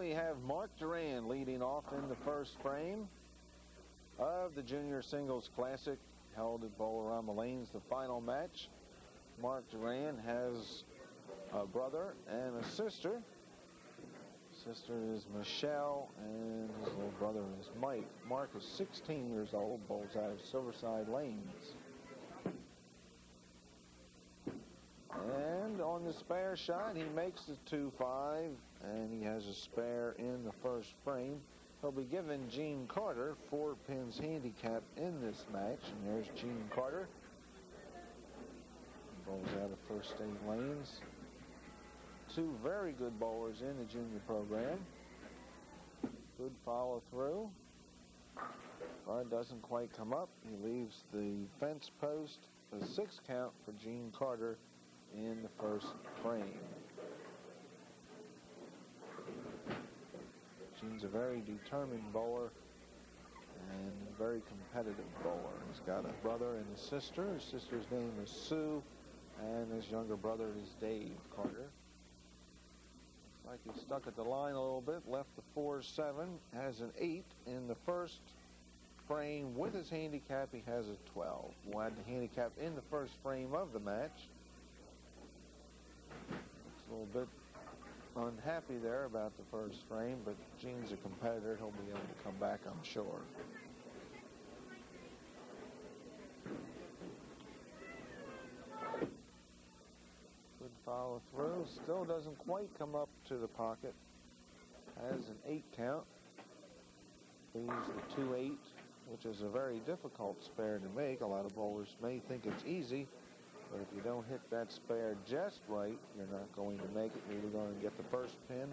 we have Marc Durand leading off in the first frame of the Junior Singles Classic held at Bowl-A-Rama Lanes, the final match. Marc Durand has a brother and a sister. Sister is Michelle, and his little brother is Mike. Marc is 16 years old, bowls out of Silverside Lanes. And on the spare shot, he makes the 2-5, and he has a spare in the first frame. He'll be giving Gene Carter 4 pins handicap in this match. And there's Gene Carter. Bowls out of First State Lanes. 2 very good bowlers in the junior program. Good follow through. But doesn't quite come up. He leaves the fence post. A 6 count for Gene Carter in the first frame. Gene's a very determined bowler and a very competitive bowler. He's got a brother and a sister. His sister's name is Sue, and his younger brother is Dave Carter. Looks like he stuck at the line a little bit, left the 4-7, has an 8 in the first frame. With his handicap, he has a 12. We'll add the handicap in the first frame of the match. Looks a little bit unhappy there about the first frame, but Gene's a competitor. He'll be able to come back, I'm sure. Good follow through. Still doesn't quite come up to the pocket. Has an 8 count. Leaves the 2-8, which is a very difficult spare to make. A lot of bowlers may think it's easy, but if you don't hit that spare just right, you're not going to make it. You're either going to get the first pin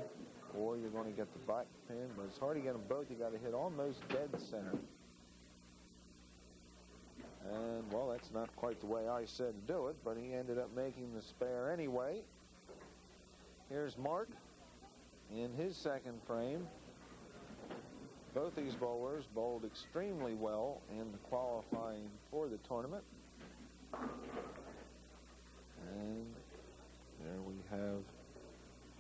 or you're going to get the back pin, but it's hard to get them both. You got to hit almost dead center. And, well, that's not quite the way I said to do it, but he ended up making the spare anyway. Here's Marc in his second frame. Both these bowlers bowled extremely well in the qualifying for the tournament. And there we have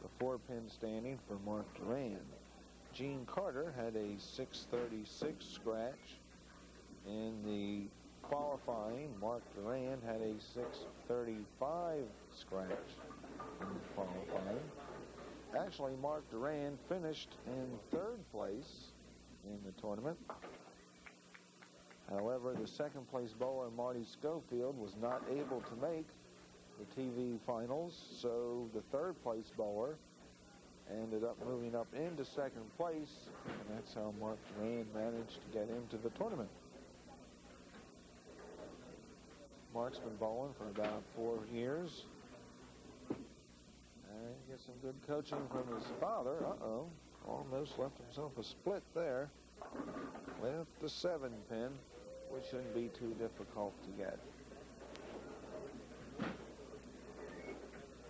the 4-pin standing for Marc Durand. Gene Carter had a 636 scratch in the qualifying. Marc Durand had a 635 scratch in the qualifying. Actually, Marc Durand finished in 3rd place in the tournament. However, the 2nd place bowler, Marty Schofield, was not able to make the TV finals, so the 3rd place bowler ended up moving up into 2nd place, and that's how Marc Durand managed to get into the tournament. Marc's been bowling for about 4 years, and he gets some good coaching from his father. Almost left himself a split there. Left the 7-pin, which shouldn't be too difficult to get.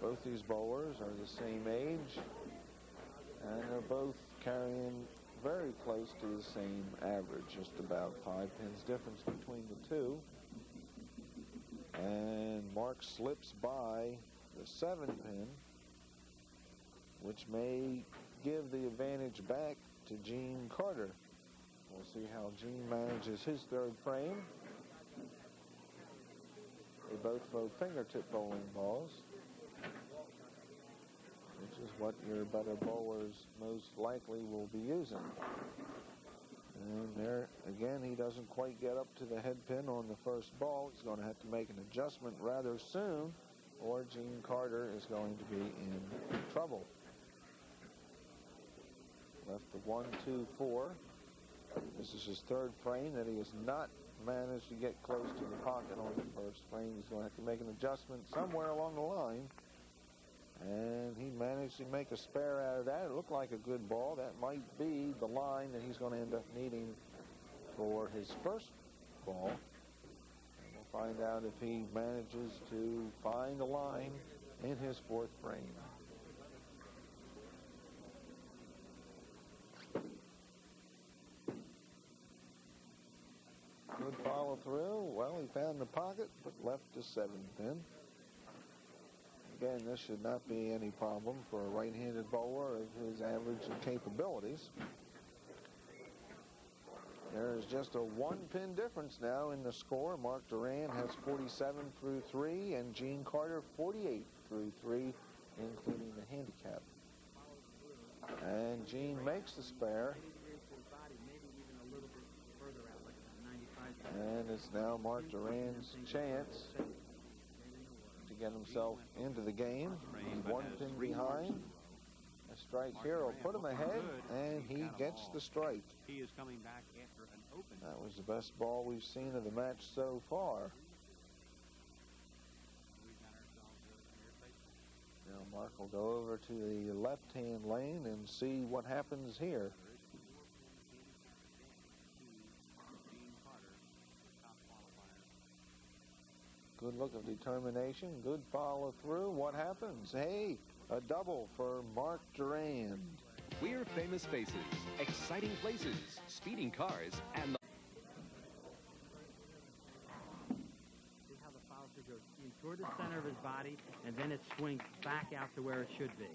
Both these bowlers are the same age, and they're both carrying very close to the same average, just about 5 pins difference between the two. And Marc slips by the 7-pin, which may give the advantage back to Gene Carter. We'll see how Gene manages his 3rd frame. They both throw fingertip bowling balls, which is what your better bowlers most likely will be using. And there, again, he doesn't quite get up to the head pin on the first ball. He's going to have to make an adjustment rather soon, or Gene Carter is going to be in trouble. Left the 1, 2, 4. This is his 3rd frame that he has not managed to get close to the pocket on the first frame. He's going to have to make an adjustment somewhere along the line. And he managed to make a spare out of that. It looked like a good ball. That might be the line that he's going to end up needing for his first ball. And we'll find out if he manages to find a line in his 4th frame. Good follow through. Well, he found the pocket, but left the 7-pin. Again, this should not be any problem for a right-handed bowler of his average and capabilities. There is just a one-pin difference now in the score. Marc Durand has 47 through 3, and Gene Carter 48 through 3, including the handicap. And Gene makes the spare. And it's now Marc Durand's chance to get himself into the game. He's one pin behind. A strike here will put him ahead, and he gets the strike. He is coming back after an open. That was the best ball we've seen of the match so far. Now Marc will go over to the left-hand lane and see what happens here. Good look of determination, good follow through. What happens? Hey, a double for Marc Durand. We're famous faces, exciting places, speeding cars, and See how the follow through goes in toward the center of his body, and then it swings back out to where it should be.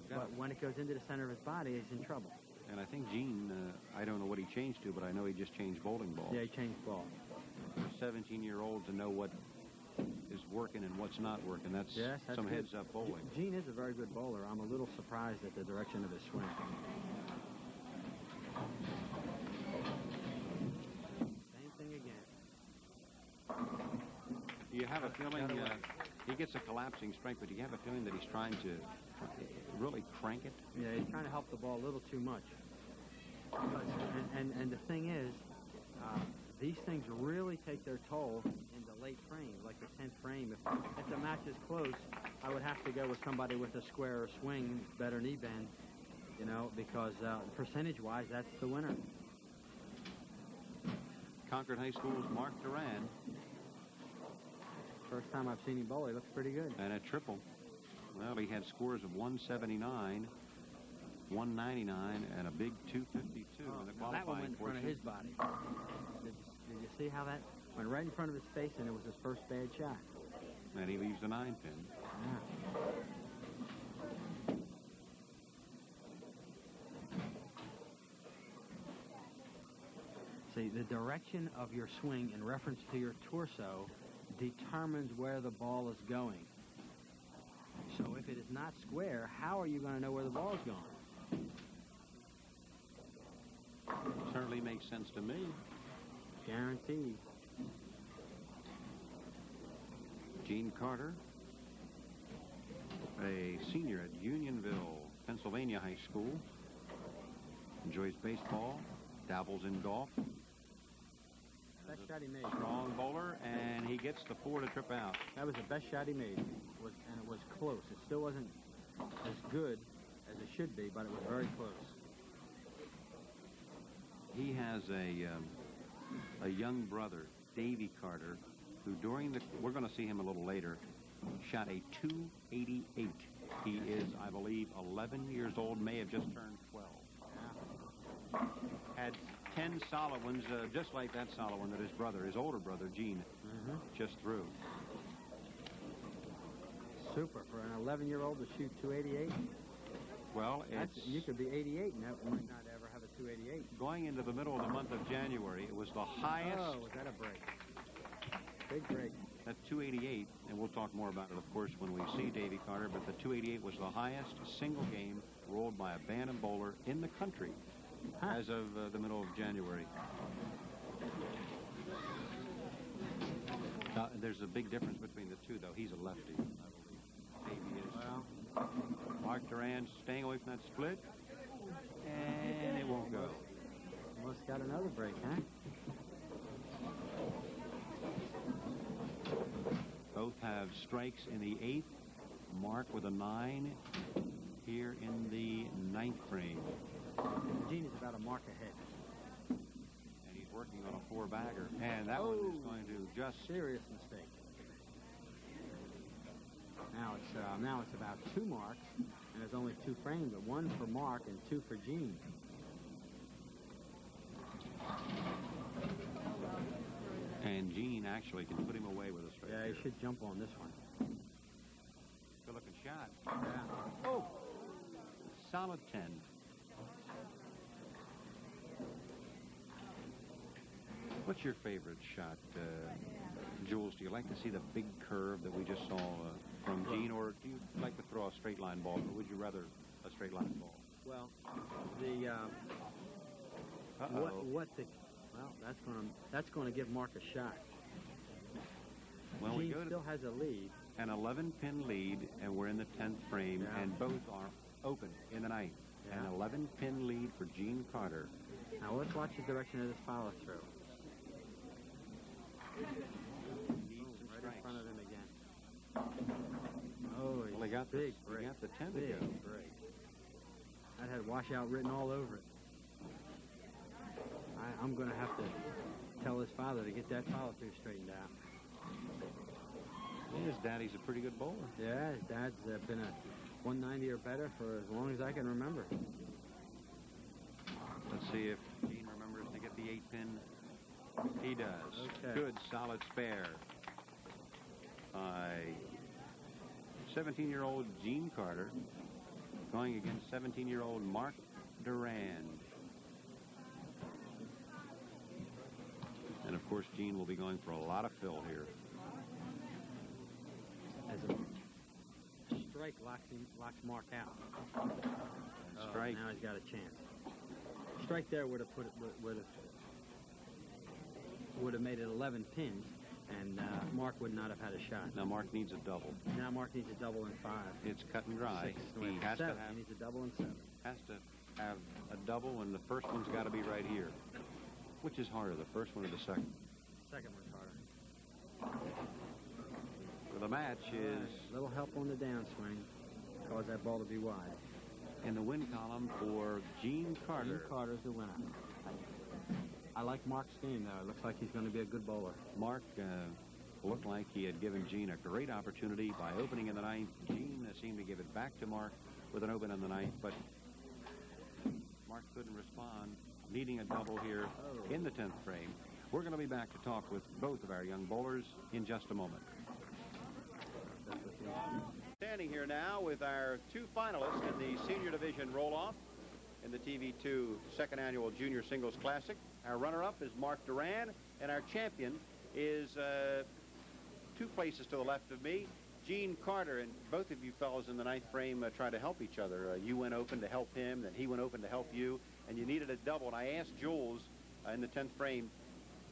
But when it goes into the center of his body, he's in trouble. And I think Gene, I don't know what he changed to, but I know he just changed bowling balls. Yeah, he changed ball. For a 17-year-old to know what is working and what's not working, that's some good. heads-up bowling. Gene is a very good bowler. I'm a little surprised at the direction of his swing. Same thing again. You have a feeling he gets a collapsing strike, but do you have a feeling that he's trying to really crank it? Yeah, he's trying to help the ball a little too much. And the thing is, these things really take their toll in the late frame, like the 10th frame. If the match is close, I would have to go with somebody with a squarer swing, better knee bend, you know, because percentage-wise, that's the winner. Concord High School's Marc Durand. First time I've seen him bowl, he looks pretty good. And a triple. Well, he had scores of 179, 199, and a big 252 in the qualifying that one went in front of his body. Did you see how that went right in front of his face, and it was his first bad shot? And he leaves the 9-pin. Yeah. See, the direction of your swing in reference to your torso determines where the ball is going. So if it is not square, how are you going to know where the ball is going? Certainly makes sense to me. Guaranteed. Gene Carter, a senior at Unionville, Pennsylvania High School. Enjoys baseball, dabbles in golf. Best shot he made. Strong bowler, and he gets the 4 to trip out. That was the best shot he made, and it was close. It still wasn't as good as it should be, but it was very close. He has a young brother, Davey Carter, who we're going to see him a little later, shot a 288. He is, I believe, 11 years old, may have just turned 12. Yeah. Had 10 solid ones, just like that solid one that his older brother, Gene, just threw. Super. For an 11-year-old to shoot 288? Well, you could be 88 and that might not ever have a 288. Going into the middle of the month of January, it was the highest. Oh, was that a break? Big break. That 288, and we'll talk more about it, of course, when we see Davey Carter, but the 288 was the highest single game rolled by a Bantam bowler in the country as of the middle of January. There's a big difference between the two, though. He's a lefty, I believe. Davey is. Well, Marc Durand staying away from that split, and it won't go. almost got another break, huh? Both have strikes in the 8th. Marc with a 9 here in the 9th frame. Gene is about a mark ahead. And he's working on a 4-bagger. And that one is going to just... Serious mistake. Now it's about 2 marks, and there's only 2 frames, but 1 for Marc and 2 for Gene. And Gene actually can put him away with a straight. Yeah, he should jump on this one. Good looking shot. Yeah. Oh, solid 10. What's your favorite shot, Jules? Do you like to see the big curve that we just saw from Gene, or do you like to throw a straight line ball, or would you rather a straight line ball? Well, the that's gonna give Marc a shot. Well, Gene we go to still has a lead. an 11-pin lead, and we're in the 10th frame, Yeah. and both are open in the ninth. Yeah. An 11-pin lead for Gene Carter. Now let's watch the direction of this follow through. Needs some Right strikes. in front of him again. Oh, Well, he got the, big he break. got the 10 to Big go. break. That had washout written all over it. I'm going to have to tell his father to get that follow through straightened out. His daddy's a pretty good bowler. Yeah, his dad's been a 190 or better for as long as I can remember. Let's see if Gene remembers to get the 8-pin. He does. Okay. Good, solid spare. By 17-year-old Gene Carter going against 17-year-old Marc Durand. And, of course, Gene will be going for a lot of fill here. As a strike locks Marc out. Strike. Now he's got a chance. Strike there would have made it 11 pins, and Marc would not have had a shot. Now, Marc needs a double. Now Marc needs a double and 5. It's cut and dry. He has to Seven. have, He needs a double and 7. a double, and the first one's got to be right here. Which is harder, the first one or the second? Second one's harder. So the match is A little help on the downswing. Cause that ball to be wide. in the win column for Gene Carter. Gene Carter's the winner. I like Marc's game, though. It looks like he's going to be a good bowler. Marc looked like he had given Gene a great opportunity by opening in the ninth. Gene seemed to give it back to Marc with an open in the ninth, but Marc couldn't respond, needing a double here in the 10th frame. We're going to be back to talk with both of our young bowlers in just a moment. Standing here now with our two finalists in the Senior Division roll-off in the TV2 Second Annual Junior Singles Classic. Our runner-up is Marc Durand, and our champion is 2 places to the left of me, Gene Carter. And both of you fellows in the 9th frame tried to help each other. You went open to help him, then he went open to help you, and you needed a double. And I asked Jules in the 10th frame,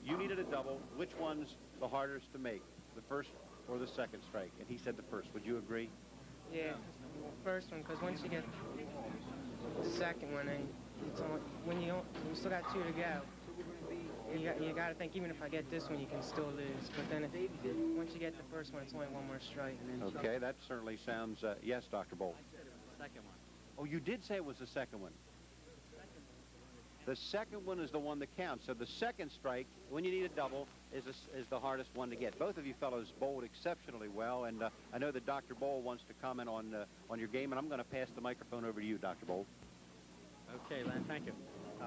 you needed a double. Which one's the hardest to make, the first or the second strike? And he said the first. Would you agree? Yeah, first one, because once you get the second one, and it's on, when you still got 2 to go, you got to think, even if I get this one, you can still lose. But then once you get the first one, it's only 1 more strike. Okay, that certainly sounds, yes, Dr. Bolt. Second one. Oh, you did say it was the second one. The second one is the one that counts. So the second strike, when you need a double, is the hardest one to get. Both of you fellows bowled exceptionally well, and I know that Dr. Bowl wants to comment on your game, and I'm going to pass the microphone over to you, Dr. Bowl. Okay, Len, thank you.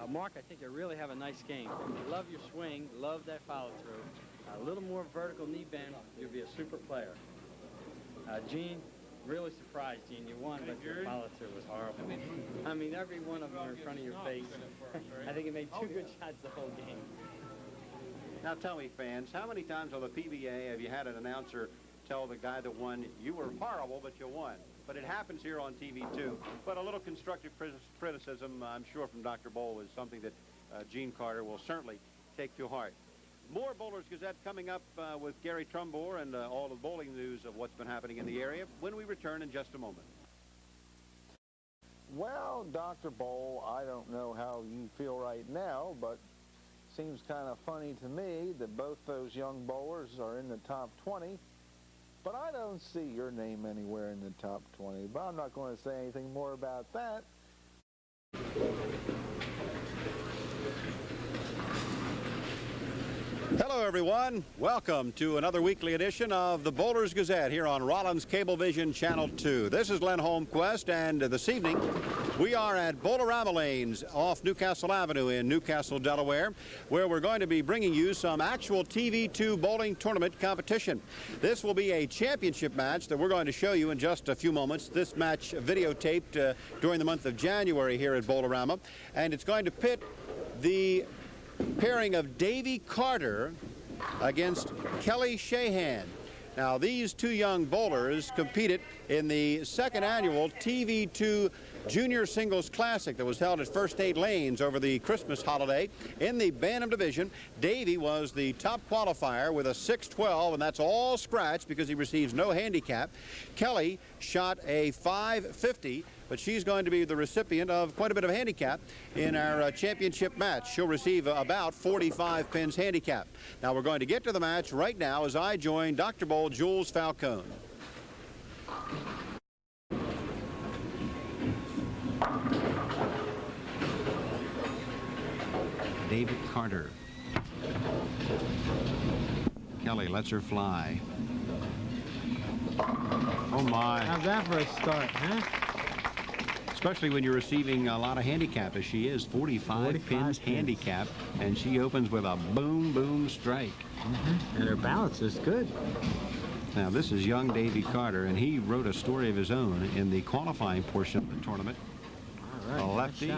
Marc, I think you really have a nice game. Love your swing, love that follow-through. A little more vertical knee bend, you'll be a super player. Gene, really surprised, Gene. You won, but your follow-through was horrible. I mean, every one of them are in front of your face. I think it made 2 good shots the whole game. Now tell me, fans, how many times on the PBA have you had an announcer tell the guy that won, you were horrible, but you won? But it happens here on TV, too. But a little constructive criticism, I'm sure, from Dr. Bowl is something that Gene Carter will certainly take to heart. More Bowlers Gazette coming up with Gary Trumbore and all the bowling news of what's been happening in the area when we return in just a moment. Well, Dr. Bowl, I don't know how you feel right now, but seems kind of funny to me that both those young bowlers are in the top 20, but I don't see your name anywhere in the top 20. But I'm not going to say anything more about that. Hello Hello, everyone. Welcome to another weekly edition of the Bowlers Gazette here on Rollins Cablevision Channel 2. This is Len Holmquist, and this evening we are at Bowl-O-Rama Lanes off Newcastle Avenue in Newcastle, Delaware, where we're going to be bringing you some actual TV2 bowling tournament competition. This will be a championship match that we're going to show you in just a few moments. This match videotaped during the month of January here at Bowl-O-Rama, and it's going to pit the pairing of Davey Carter against Kelly Shahan. Now, these two young bowlers competed in the second annual TV2 Junior Singles Classic that was held at First 8 Lanes over the Christmas holiday. In the Bantam division, Davey was the top qualifier with a 6-12, and that's all scratch because he receives no handicap. Kelly shot a 550, but she's going to be the recipient of quite a bit of handicap in our championship match. She'll receive about 45 pins handicap. Now, we're going to get to the match right now as I join Dr. Bowl Jules Falcone. David Carter. Kelly lets her fly. Oh, my. How's that for a start, huh? Especially when you're receiving a lot of handicap, as she is, 45 pins handicap, and she opens with a boom, boom strike. And her balance is good. Now, this is young Davey Carter, and he wrote a story of his own in the qualifying portion of the tournament. All right, a lefty.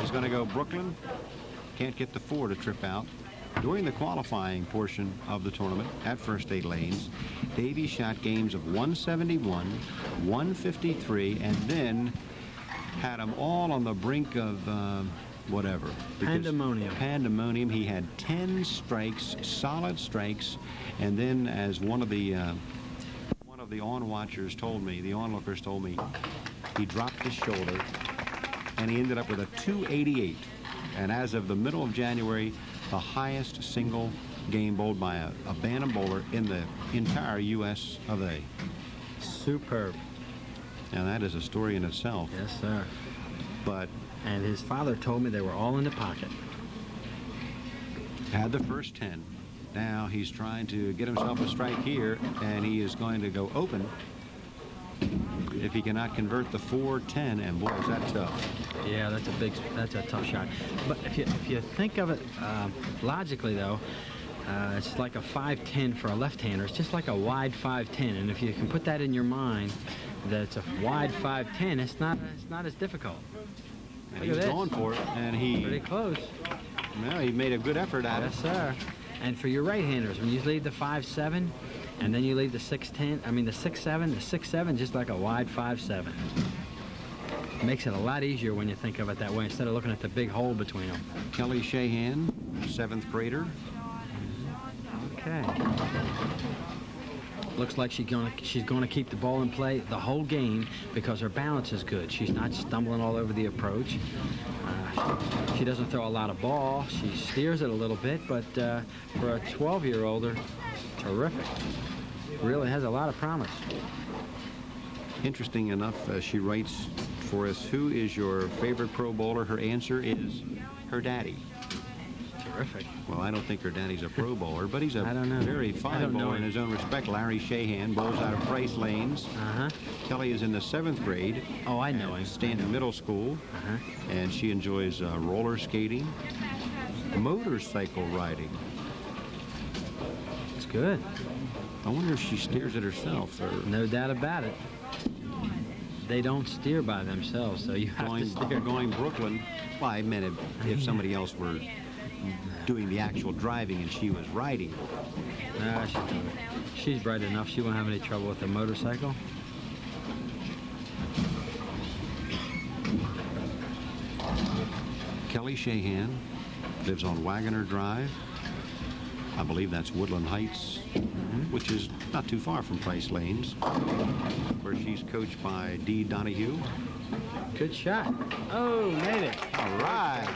He's going to go Brooklyn. Can't get the 4 to trip out. During the qualifying portion of the tournament at First 8 Lanes, Davey shot games of 171, 153, and then had them all on the brink of whatever. Pandemonium. Pandemonium. He had 10 strikes, solid strikes, and then, as one of the on-watchers told me, the onlookers told me, he dropped his shoulder, and he ended up with a 288. And as of the middle of January, the highest single game bowled by a Bantam bowler in the entire U.S. of A. Superb. Now, that is a story in itself. Yes, sir. But... And his father told me they were all in the pocket. Had the first 10. Now he's trying to get himself a strike here, and he is going to go open if he cannot convert the 4-10, and boy, is that tough. Yeah, that's a tough shot. But if you think of it logically, though, it's like a 5-10 for a left-hander. It's just like a wide 5-10, and if you can put that in your mind, that it's a wide 5-10, it's not as difficult. And he's going for it, and he pretty close. Well, he made a good effort at it. Yes, sir. And for your right-handers, when you leave the 5-7, and then you leave the 6-10, I mean the 6-7, the 6-7 just like a wide 5-7. Makes it a lot easier when you think of it that way instead of looking at the big hole between them. Kelly Shahan, 7th grader. Okay. Looks like she's gonna keep the ball in play the whole game because her balance is good. She's not stumbling all over the approach. She doesn't throw a lot of ball. She steers it a little bit, but for a 12-year-older, terrific. Really has a lot of promise. Interesting enough, she writes for us, who is your favorite pro bowler? Her answer is her daddy. Terrific. Well, I don't think her daddy's a pro bowler, but he's a very I fine don't know bowler in him. his own respect. Larry Shahan bowls out of Price Lanes. Kelly is in the 7th grade. Oh, I know him. Stanton Middle School. And she enjoys roller skating, motorcycle riding. It's good. I wonder if she steers it herself. Or no doubt about it. They don't steer by themselves, so you have to steer. Going Brooklyn, well, I meant if somebody else were doing the actual driving and she was riding. No, she's bright enough. She won't have any trouble with the motorcycle. Kelly Shahan lives on Wagoner Drive. I believe that's Woodland Heights, which is not too far from Price Lanes, where she's coached by Dee Donahue. Good shot. Oh, made it. All right.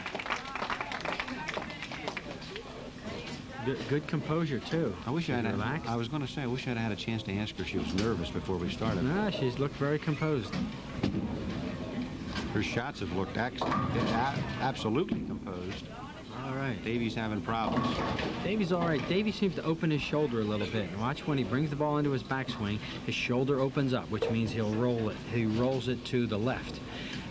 Good composure, too. I wish I'd relaxed. I was going to say, I wish I'd had a chance to ask her if she was nervous before we started. No, she's looked very composed. Her shots have looked absolutely composed. All right. Davey's having problems. Davey's all right. Davey seems to open his shoulder a little bit. And watch when he brings the ball into his backswing, his shoulder opens up, which means he'll roll it. He rolls it to the left.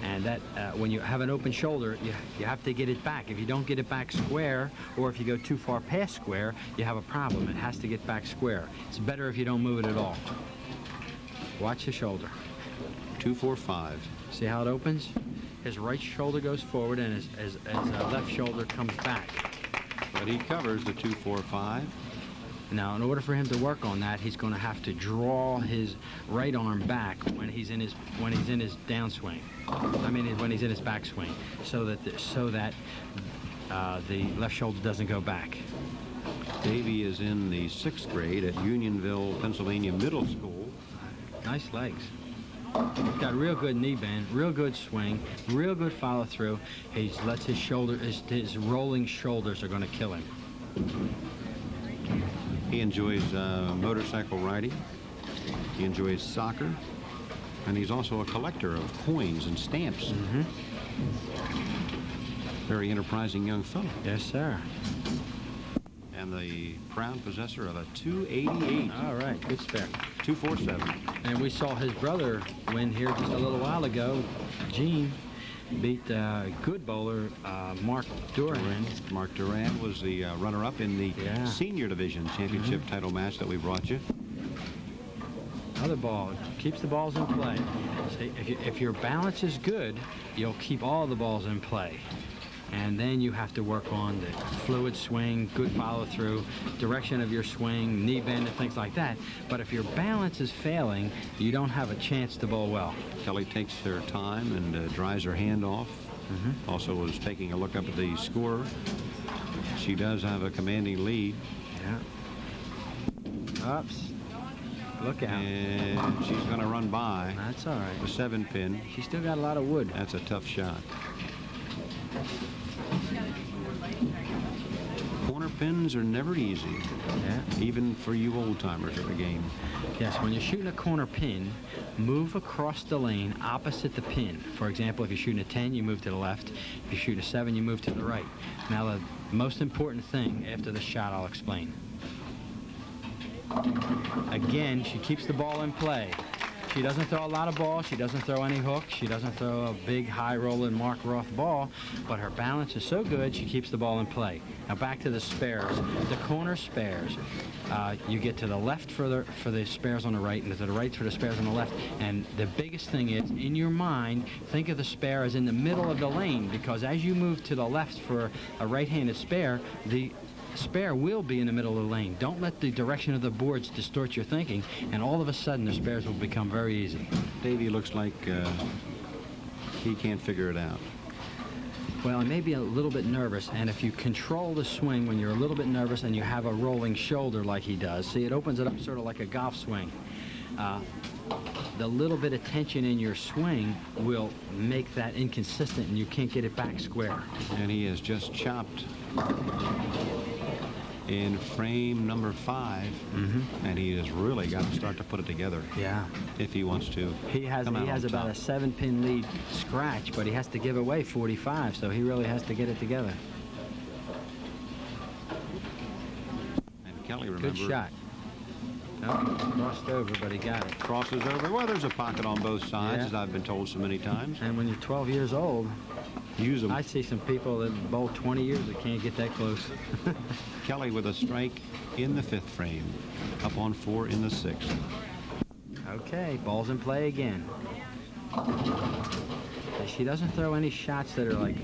And that when you have an open shoulder, you have to get it back. If you don't get it back square, or if you go too far past square, you have a problem. It has to get back square. It's better if you don't move it at all. Watch the shoulder. 2-4-5. See how it opens? His right shoulder goes forward and his left shoulder comes back. But he covers the 2-4-5. Now, in order for him to work on that, he's going to have to draw his right arm back when he's in his downswing. I mean, when he's in his backswing, so that the left shoulder doesn't go back. Davey is in the 6th grade at Unionville, Pennsylvania Middle School. Nice legs. He's got real good knee bend, real good swing, real good follow through. He lets his shoulder, his rolling shoulders are going to kill him. He enjoys motorcycle riding. He enjoys soccer. And he's also a collector of coins and stamps. Mm-hmm. Very enterprising young fellow. Yes, sir. And the proud possessor of a 288. All right, good spare. 247. And we saw his brother win here just a little while ago. Gene beat good bowler Marc Durand. Marc Durand was the runner-up in the senior division championship title match that we brought you. Other ball keeps the balls in play. See, if your balance is good, you'll keep all the balls in play. And then you have to work on the fluid swing, good follow through, direction of your swing, knee bend, and things like that. But if your balance is failing, you don't have a chance to bowl well. Kelly takes her time and dries her hand off. Mm-hmm. Also was taking a look up at the score. She does have a commanding lead. Yeah. Oops. Look out. And she's going to run by. That's all right. The 7-pin. She's still got a lot of wood. That's a tough shot. Corner pins are never easy. Yeah. Even for you old-timers of the game. Yes, when you're shooting a corner pin, move across the lane opposite the pin. For example, if you're shooting a 10, you move to the left. If you're shooting a 7, you move to the right. Now, the most important thing after the shot, I'll explain. Again, she keeps the ball in play. She doesn't throw a lot of balls. She doesn't throw any hooks. She doesn't throw a big, high-rolling Mark Roth ball. But her balance is so good, she keeps the ball in play. Now back to the spares. The corner spares. You get to the left for the spares on the right, and to the right for the spares on the left. And the biggest thing is, in your mind, think of the spare as in the middle of the lane, because as you move to the left for a right-handed spare, the spare will be in the middle of the lane. Don't let the direction of the boards distort your thinking, and all of a sudden the spares will become very easy. Davey looks like he can't figure it out. Well, he may be a little bit nervous, and if you control the swing when you're a little bit nervous and you have a rolling shoulder like he does, see, it opens it up sort of like a golf swing. The little bit of tension in your swing will make that inconsistent, and you can't get it back square. And he has just chopped in frame number 5, and he has really got to start to put it together. Yeah. If he wants to. He has about a 7-pin lead scratch, but he has to give away 45, so he really has to get it together. And Kelly, remember. Good shot. Nope, crossed over, but he got it. Crosses over. Well, there's a pocket on both sides, as I've been told so many times. And when you're 12 years old, use them. I see some people that bowl 20 years that can't get that close. Kelly with a strike in the 5th frame. Up on 4 in the 6th. Okay, ball's in play again. She doesn't throw any shots that are like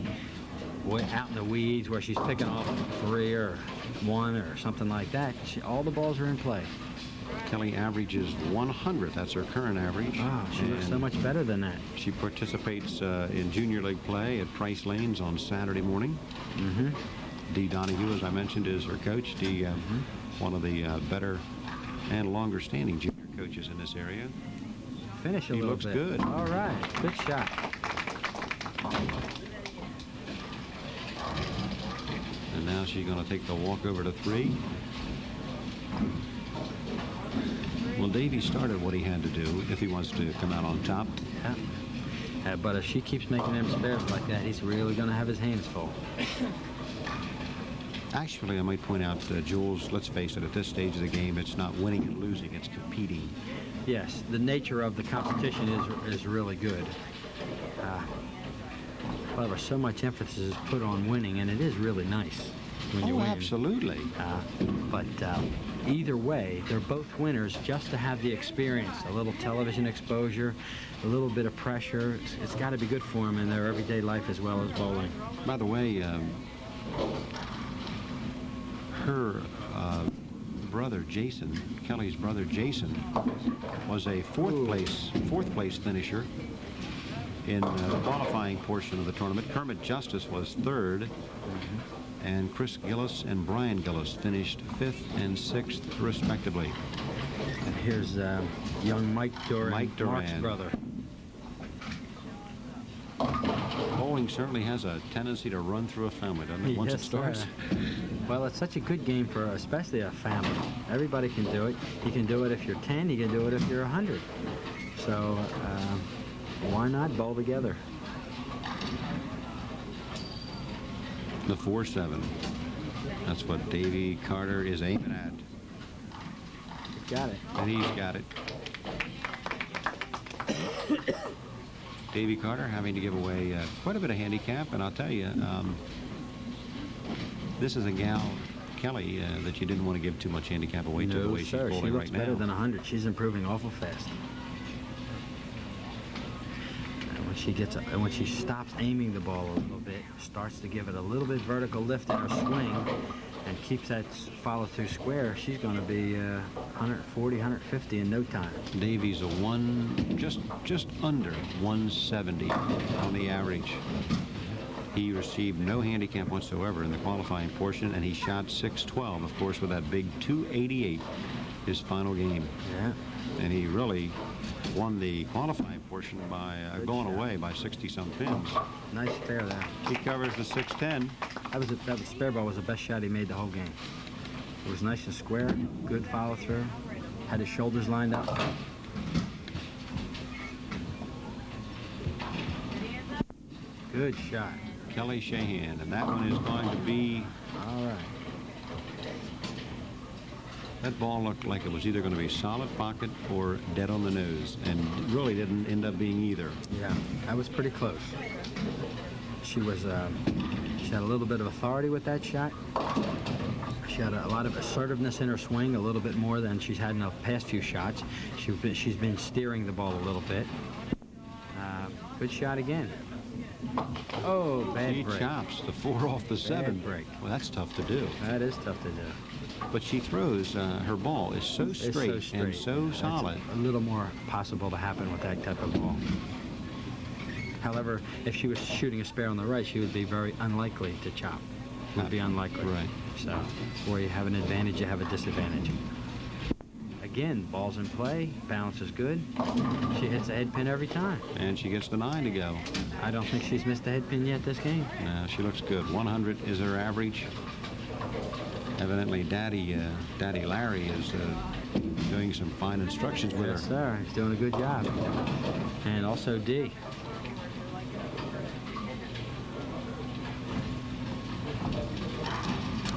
way out in the weeds where she's picking off 3 or 1 or something like that. All the balls are in play. Kelly averages 100. That's her current average. Wow, she looks so much better than that. She participates in junior league play at Price Lanes on Saturday morning. Dee Donahue, as I mentioned, is her coach. Dee, one of the better and longer-standing junior coaches in this area. Finish a little bit. He looks good. All right, good shot. And now she's going to take the walk over to 3. Well, Davey started what he had to do if he wants to come out on top. But if she keeps making them spares like that, he's really going to have his hands full. Actually, I might point out, Jules, let's face it, at this stage of the game, it's not winning and losing, it's competing. Yes, the nature of the competition is really good. However, so much emphasis is put on winning, and it is really nice when you win. Absolutely. But either way, they're both winners just to have the experience, a little television exposure, a little bit of pressure. It's got to be good for them in their everyday life as well as bowling. By the way, her brother Jason, Kelly's brother Jason, was a fourth place finisher in the qualifying portion of the tournament. Kermit Justice was third, and Chris Gillis and Brian Gillis finished 5th and 6th respectively. And here's young Mike Durand, Marc's brother. Bowling certainly has a tendency to run through a family, doesn't it, once it starts? Well, it's such a good game for especially a family. Everybody can do it. You can do it if you're 10, you can do it if you're 100. So why not bowl together? The 4-7. That's what Davey Carter is aiming at. He's got it. And he's got it. Davey Carter having to give away quite a bit of handicap, and I'll tell you, this is a gal, Kelly, that you didn't want to give too much handicap away to the way she's bowling right now. She looks better than 100. She's improving awful fast. And when she stops aiming the ball a little bit, starts to give it a little bit vertical lift in her swing, and keeps that follow-through square, she's going to be 140, 150 in no time. Davey's just under 170 on the average. He received no handicap whatsoever in the qualifying portion, and he shot 612, of course, with that big 288, his final game. Yeah. And he really won the qualifying portion by going away by 60-some pins. Nice spare there. He covers the 610. That spare ball was the best shot he made the whole game. It was nice and square, good follow through, had his shoulders lined up. Good shot. Carter-Shahan, and that one is going to be... All right. That ball looked like it was either going to be solid pocket or dead on the nose, and really didn't end up being either. Yeah, that was pretty close. She had a little bit of authority with that shot. She had a lot of assertiveness in her swing, a little bit more than she's had in the past few shots. She's been steering the ball a little bit. Good shot again. Oh, bad break. She chops the 4 off the 7. Bad break. Well, that's tough to do. That is tough to do. But she throws, her ball is so straight and so solid. That's a little more possible to happen with that type of ball. However, if she was shooting a spare on the right, she would be very unlikely to chop. Would be unlikely. Right. So, where you have an advantage, you have a disadvantage. Again, ball's in play, balance is good. She hits a head pin every time. And she gets the 9 to go. I don't think she's missed a head pin yet this game. No, she looks good. 100 is her average. Evidently, Daddy Larry is doing some fine instructions with her. Yes, sir. He's doing a good job. And also D.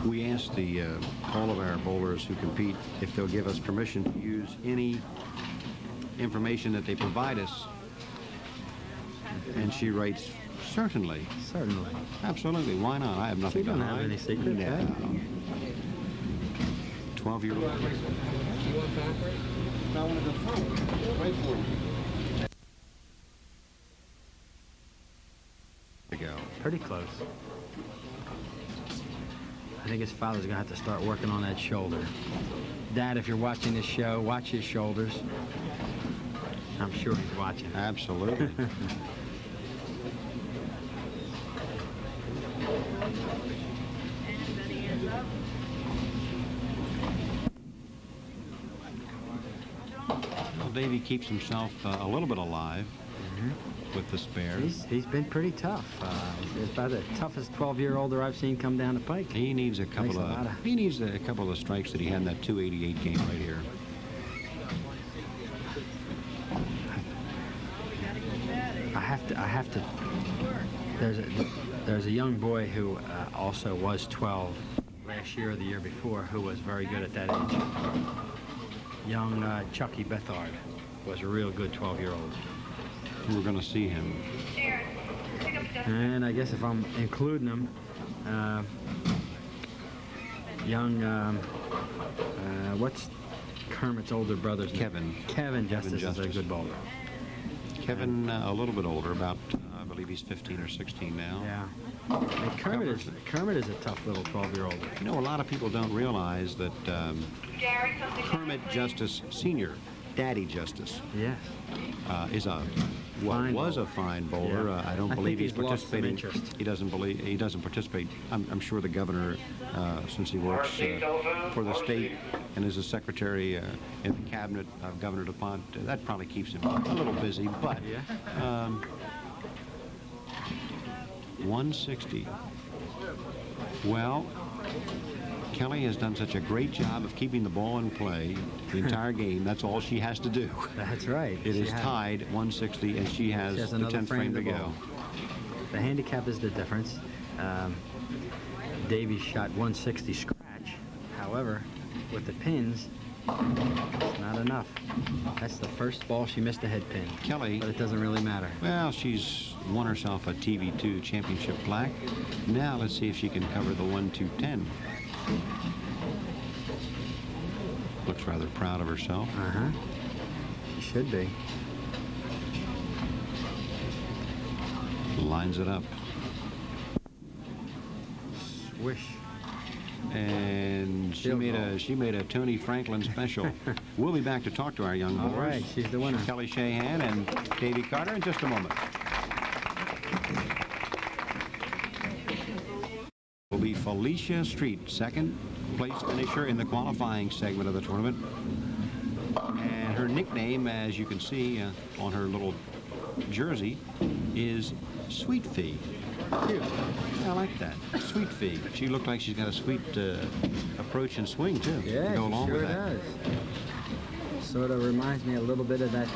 We asked all of our bowlers who compete if they'll give us permission to use any information that they provide us. And she writes, certainly. Certainly. Absolutely. Why not? I have nothing to hide. You don't have any secrets, no. 12-year-old. Go. Pretty close. I think his father's going to have to start working on that shoulder. Dad, if you're watching this show, watch his shoulders. I'm sure he's watching. Absolutely. Well, Davey keeps himself a little bit alive with the spare. He's been pretty tough. He's about the toughest 12-year-older I've seen come down the pike. He needs a couple of strikes that he had in that 288 game right here. I have to. There's a young boy who also was 12 last year or the year before who was very good at that age. Young Chucky-Bethard was a real good 12-year-old. We're going to see him. And I guess if I'm including him, young, what's Kermit's older brother's name? Kevin. Kevin Justice is a good bowler. Kevin, a little bit older, about, I believe he's 15 or 16 now. Yeah. And Kermit is a tough little 12-year-old. You know, a lot of people don't realize that Kermit Justice Sr., Daddy Justice, Yes. was a fine bowler. Yeah. I don't believe he's lost some participating. interest. He doesn't participate. I'm sure the governor, since he works for the state and is a secretary in the cabinet of Governor DuPont, that probably keeps him a little busy. But 160. Well, Kelly has done such a great job of keeping the ball in play the entire game. That's all she has to do. That's right. It is tied 160, and she has the 10th frame to go. The handicap is the difference. Davey shot 160 scratch. However, with the pins, it's not enough. That's the first ball she missed a head pin. Kelly. But it doesn't really matter. Well, she's won herself a TV2 championship plaque. Now let's see if she can cover the 1-2-10. Looks rather proud of herself. Uh-huh. She should be. Lines it up. Swish. And she made a Tony Franklin special. We'll be back to talk to our young bowlers. All right, she's the winner. Kelly Shahan and Davey Carter in just a moment. Will be Felicia Street, second place finisher in the qualifying segment of the tournament. And her nickname, as you can see on her little jersey, is Sweet Fee. Cute. I like that. Sweet Fee. She looked like she's got a sweet approach and swing, too. Yeah, to go she along sure with that. does. Sort of reminds me a little bit of that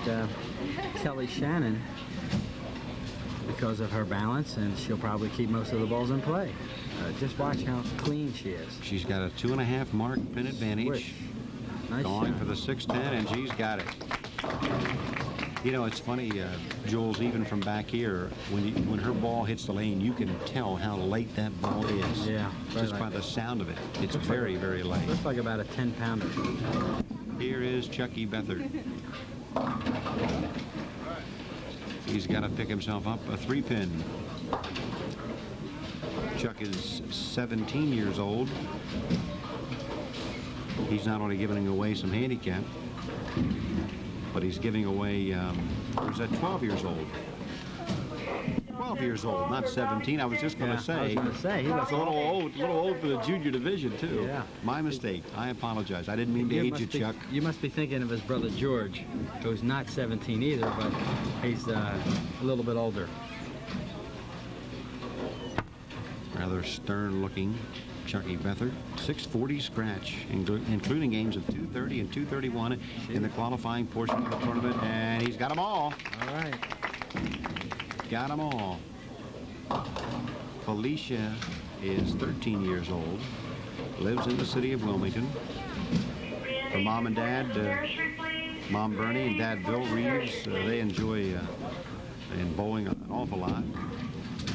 Kelly Shannon because of her balance, and she'll probably keep most of the balls in play. Just watch how clean she is. She's got a 2.5 mark pin advantage. Swish. Nice Going shot. for the 610, and she's got it. You know, it's funny, Jules, even from back here, when her ball hits the lane, you can tell how late that ball is. Yeah. Just by the sound of it. It's very, very late. Looks like about a 10-pounder. Here is Chucky-Bethard. He's got to pick himself up a 3-pin. Chuck is 17 years old. He's not only giving away some handicap, but he's giving away, was that 12 years old? 12 years old, not 17. I was just going to say. I was going to say. He looks That's a little old for the junior division, too. Yeah. My mistake. I apologize. I didn't mean to age you, Chuck. You must be thinking of his brother George, who's not 17 either, but he's a little bit older. Rather stern-looking Chucky-Bethard. 640 scratch, including games of 230 and 231 in the qualifying portion of the tournament, and he's got them all. All right. Got them all. Felicia is 13 years old, lives in the city of Wilmington. Her mom and dad, Mom Bernie and Dad Bill Reeves, they enjoy in bowling an awful lot.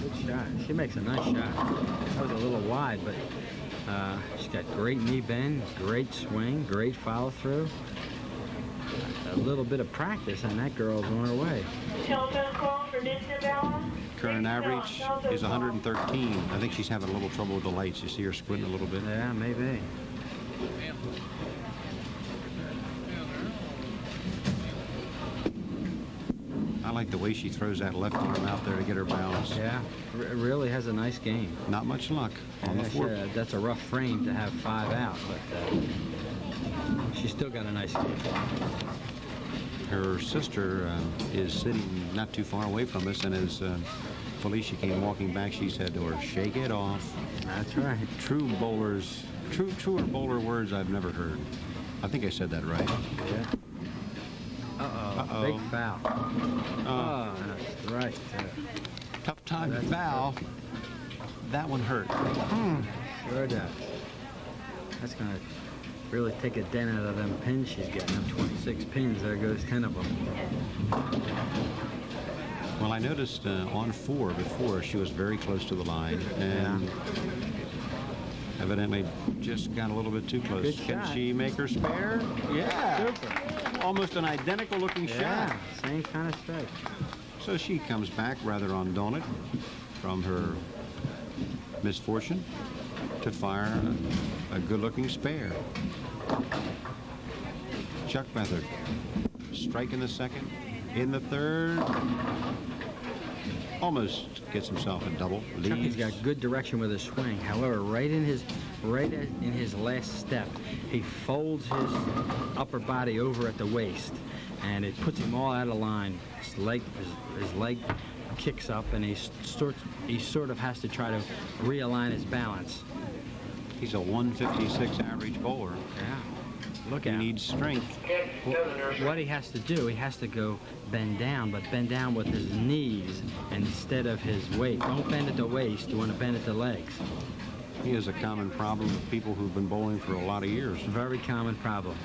Good shot. She makes a nice shot. That was a little wide, but she's got great knee bend, great swing, great follow through. A little bit of practice, and that girl's on her way. Telephone call for Isabella. Current average is 113. I think she's having a little trouble with the lights. You see her squinting a little bit. Yeah, maybe. I like the way she throws that left arm out there to get her balance. Yeah, really has a nice game. Not much luck on the fourth. That's a rough frame to have 5 out, but she's still got a nice game. Her sister is sitting not too far away from us, and as Felicia came walking back, she said to her, "Shake it off." That's right. Truer bowler words I've never heard. I think I said that right. Yeah. Uh-oh. Big foul. Oh, that's right. Tough time to foul. That one hurt. Sure does. That's going to really take a dent out of them pins she's getting. Them 26 pins, there goes 10 of them. Well, I noticed on 4 before she was very close to the line, and evidently just got a little bit too close. Good Can shot. she make her spare? Yeah. Super. Almost an identical looking Yeah, shot. same kind of strike. So she comes back rather undaunted from her misfortune to fire a good-looking spare. Chuck Bethard, strike in the second, in the third, almost gets himself a double. Chucky's got good direction with his swing. However, right in his last step, he folds his upper body over at the waist, and it puts him all out of line. His leg kicks up, and he sort of has to try to realign his balance. He's a 156 average bowler. Yeah. Look He out. needs strength. What he has to do, he has to go bend down, but bend down with his knees instead of his weight. Don't bend at the waist, you want to bend at the legs. He has a common problem with people who've been bowling for a lot of years. Very common problem.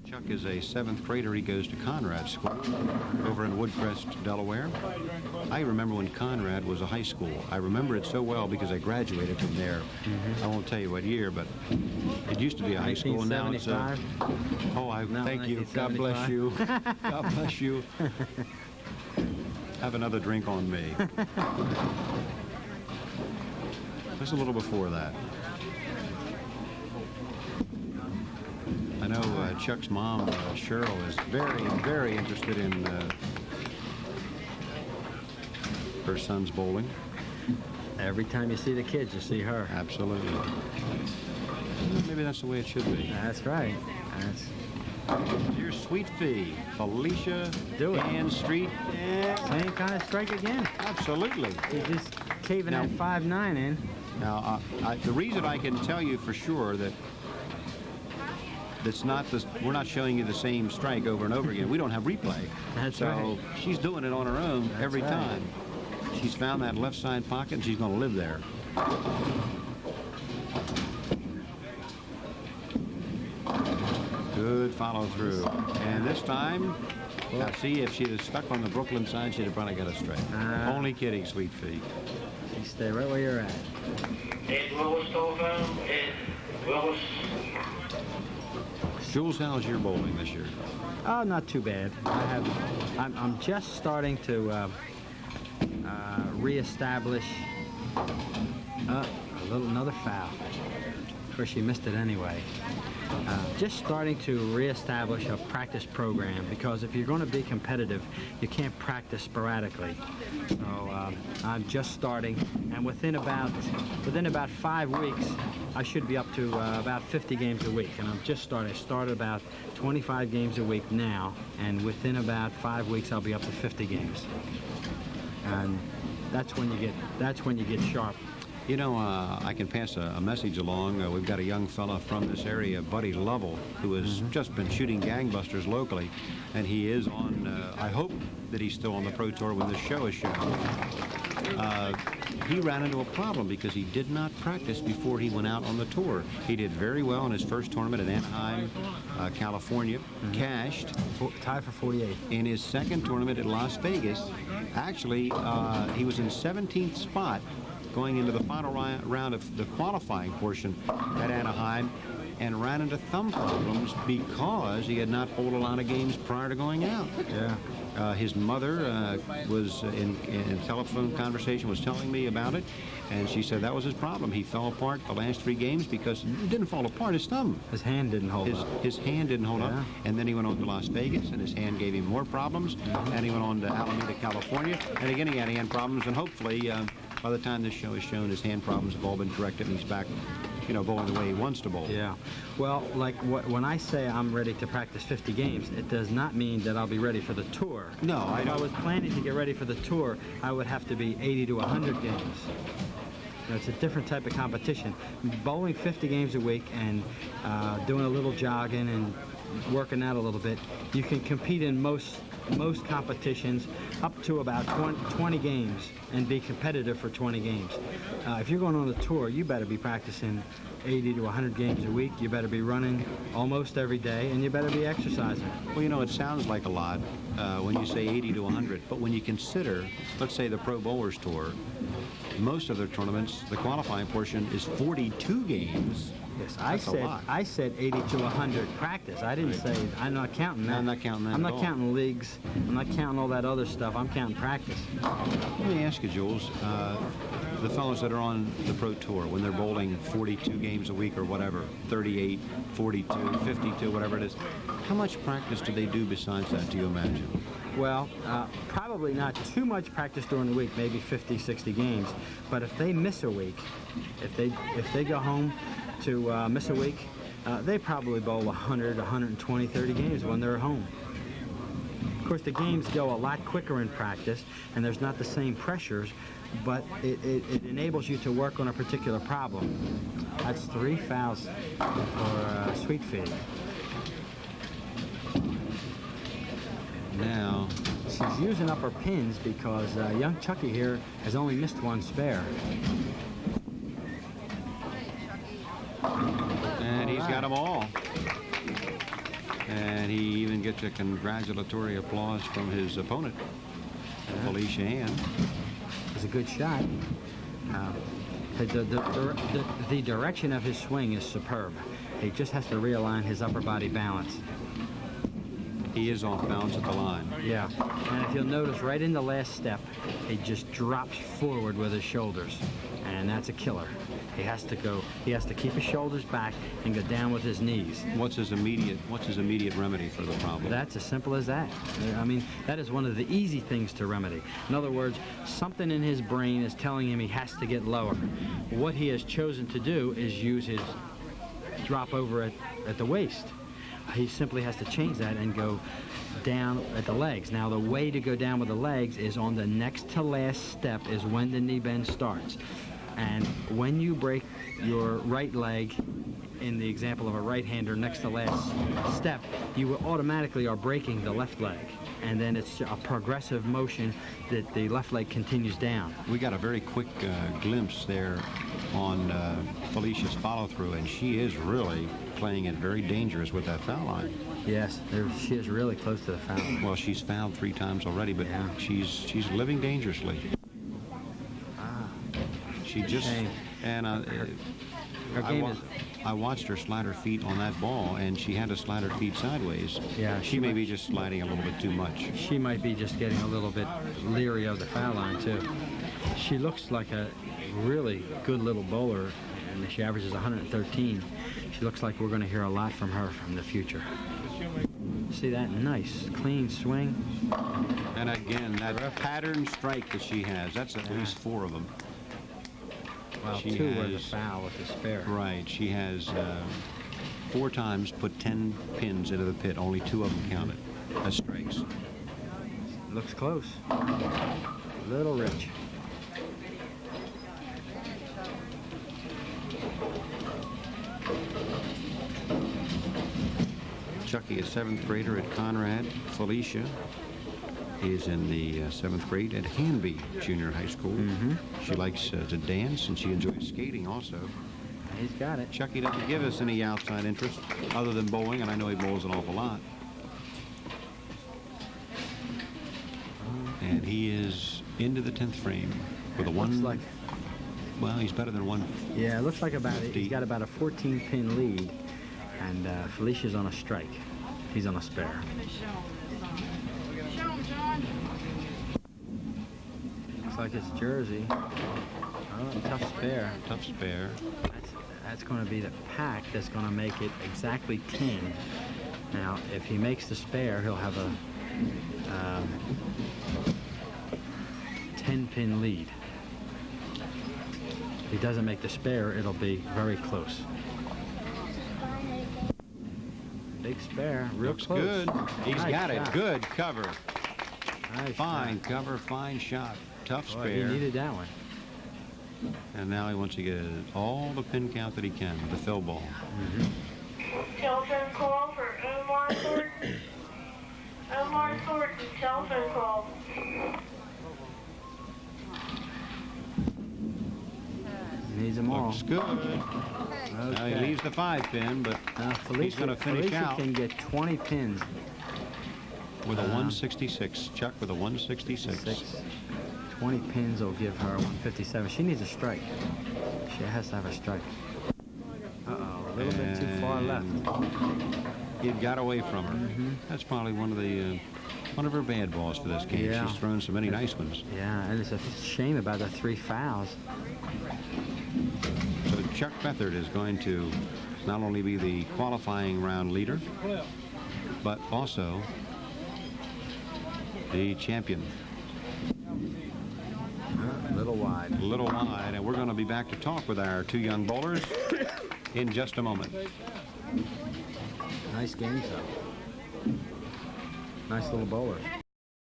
Chuck is a 7th grader. He goes to Conrad School over in Woodcrest, Delaware. I remember when Conrad was a high school. I remember it so well because I graduated from there. I won't tell you what year, but it used to be a high school, and now it's a... 1975? Thank you. God bless you. God bless you. Have another drink on me. Just a little before that. I know Chuck's mom, Cheryl, is very, very interested in her son's bowling. Every time you see the kids, you see her. Absolutely. Maybe that's the way it should be. That's right. Dear Sweet Fee, Felicia, Do it. and Street. Same kind of strike again. Absolutely. He's just caving Now- that 5-9 in. Now, the reason I can tell you for sure that we're not showing you the same strike over and over again. We don't have replay. That's so right. She's doing it on her own That's every right. time. She's found that left side pocket, and she's going to live there. Good follow through. And this time, now see, if she'd have stuck on the Brooklyn side, she'd have probably got a strike. Only kidding, Sweet Fee. You stay right where you're at. Ed Willis over. Ed Willis. Jules, how's your bowling this year? Oh, not too bad. I'm just starting to reestablish another foul. Of course, she missed it anyway. Just starting to reestablish a practice program, because if you're going to be competitive, you can't practice sporadically. So I'm just starting, and within about 5 weeks, I should be up to about 50 games a week. And I'm just starting. I started about 25 games a week now, and within about 5 weeks, I'll be up to 50 games. And that's when you get sharp. You know, I can pass a message along. We've got a young fella from this area, Buddy Lovell, who has just been shooting gangbusters locally, and he is on, I hope that he's still on the Pro Tour when this show is shown. He ran into a problem because he did not practice before he went out on the tour. He did very well in his first tournament at Anaheim, California, cashed. Tied for 48. In his second tournament at Las Vegas, actually, he was in 17th spot going into the final round of the qualifying portion at Anaheim, and ran into thumb problems because he had not bowled a lot of games prior to going out. Yeah. His mother was in a telephone conversation, was telling me about it, and she said that was his problem. He fell apart the last 3 games because it didn't fall apart, his thumb. His hand didn't hold up. His hand didn't hold up, Yeah. and then he went on to Las Vegas, and his hand gave him more problems, and he went on to Alameda, California, and again he had hand problems, and hopefully by the time this show is shown, his hand problems have all been corrected, and he's back, you know, bowling the way he wants to bowl. Yeah. Well, like when I say I'm ready to practice 50 games, it does not mean that I'll be ready for the tour. No, I If I don't. was planning to get ready for the tour, I would have to be 80 to 100 games. You know, it's a different type of competition. Bowling 50 games a week and doing a little jogging and working out a little bit, you can compete in most competitions up to about 20 games and be competitive for 20 games. If you're going on a tour, you better be practicing 80 to 100 games a week. You better be running almost every day, and you better be exercising. Well, you know, it sounds like a lot when you say 80 to 100, but when you consider, let's say, the Pro Bowlers Tour, most of their tournaments, the qualifying portion is 42 games. Yes, That's I said 80 to 100 practice. I didn't say, I'm not counting that. I'm not counting that I'm at not all. counting leagues. I'm not counting all that other stuff. I'm counting practice. Let me ask you, Jules, the fellows that are on the Pro Tour, when they're bowling 42 games a week or whatever, 38, 42, 52, whatever it is, how much practice do they do besides that, do you imagine? Well, probably not too much practice during the week, maybe 50, 60 games. But if they miss a week, if they go home to miss a week, they probably bowl 100, 120, 30 games when they're at home. Of course, the games go a lot quicker in practice, and there's not the same pressures, but it enables you to work on a particular problem. That's 3 fouls for sweet feed. Now, she's using up her pins because young Chucky here has only missed one spare. and he's got them all. And he even gets a congratulatory applause from his opponent, Felicia. It was a good shot. The direction of his swing is superb. He just has to realign his upper body balance. He is off balance at the line. Yeah, and if you'll notice, right in the last step, he just drops forward with his shoulders, and that's a killer. He has to keep his shoulders back and go down with his knees. What's his immediate remedy for the problem? That's as simple as that. I mean, that is one of the easy things to remedy. In other words, something in his brain is telling him he has to get lower. What he has chosen to do is use his drop over at the waist. He simply has to change that and go down at the legs. Now, the way to go down with the legs is on the next to last step is when the knee bend starts. And when you break your right leg, in the example of a right-hander next to last step, you automatically are breaking the left leg. And then it's a progressive motion that the left leg continues down. We got a very quick glimpse there on Felicia's follow-through, and she is really playing it very dangerous with that foul line. Yes, she is really close to the foul line. Well, she's fouled 3 times already, but she's living dangerously. She just and her game is. I watched her slide her feet on that ball, and she had to slide her feet sideways. Yeah, she may be just sliding a little bit too much. She might be just getting a little bit leery of the foul line too. She looks like a really good little bowler, and she averages 113. She looks like we're going to hear a lot from her in the future. See that nice, clean swing. And again, that pattern strike that she has, that's at least 4 of them. Well, she 2 were the foul with the spare. Right, she has 4 times put 10 pins into the pit, only 2 of them counted as strikes. Looks close. A little rich. Chucky is 7th grader at Conrad. Felicia is in the 7th grade at Hanby Junior High School. She likes to dance, and she enjoys skating also. He's got it. Chucky doesn't give us any outside interest other than bowling, and I know he bowls an awful lot. And he is into the 10th frame with a 1. Like, well, he's better than 1. Yeah, it looks like he's got about a 14-pin lead, and Felicia's on a strike. He's on a spare. Looks like it's Jersey. Oh, tough spare. Tough spare. That's going to be the pack that's going to make it exactly 10. Now, if he makes the spare, he'll have a 10-pin lead. If he doesn't make the spare, it'll be very close. Big spare, real Looks close. good. He's Nice got shot. it. Good cover. Nice Fine shot. cover, fine shot. Tough Boy, spare. he needed that one. And now he wants to get all the pin count that he can with the fill ball. Children call for Umar forward to the telephone call. Needs them all. Looks good. Okay. Now he leaves the 5-pin, but he's going to finish Felicia out can get 20 pins. with a 166. Chuck with a 166. 20 pins will give her 157. She needs a strike. She has to have a strike. Uh-oh, a little bit too far left. It got away from her. That's probably one of her bad balls for this game. Yeah. She's thrown so many nice ones. Yeah, and it's a shame about the 3 fouls. So Chuck Bethard is going to not only be the qualifying round leader, but also the champion. A little wide. A little wide, and we're going to be back to talk with our 2 young bowlers in just a moment. Nice game, though. Nice little bowlers.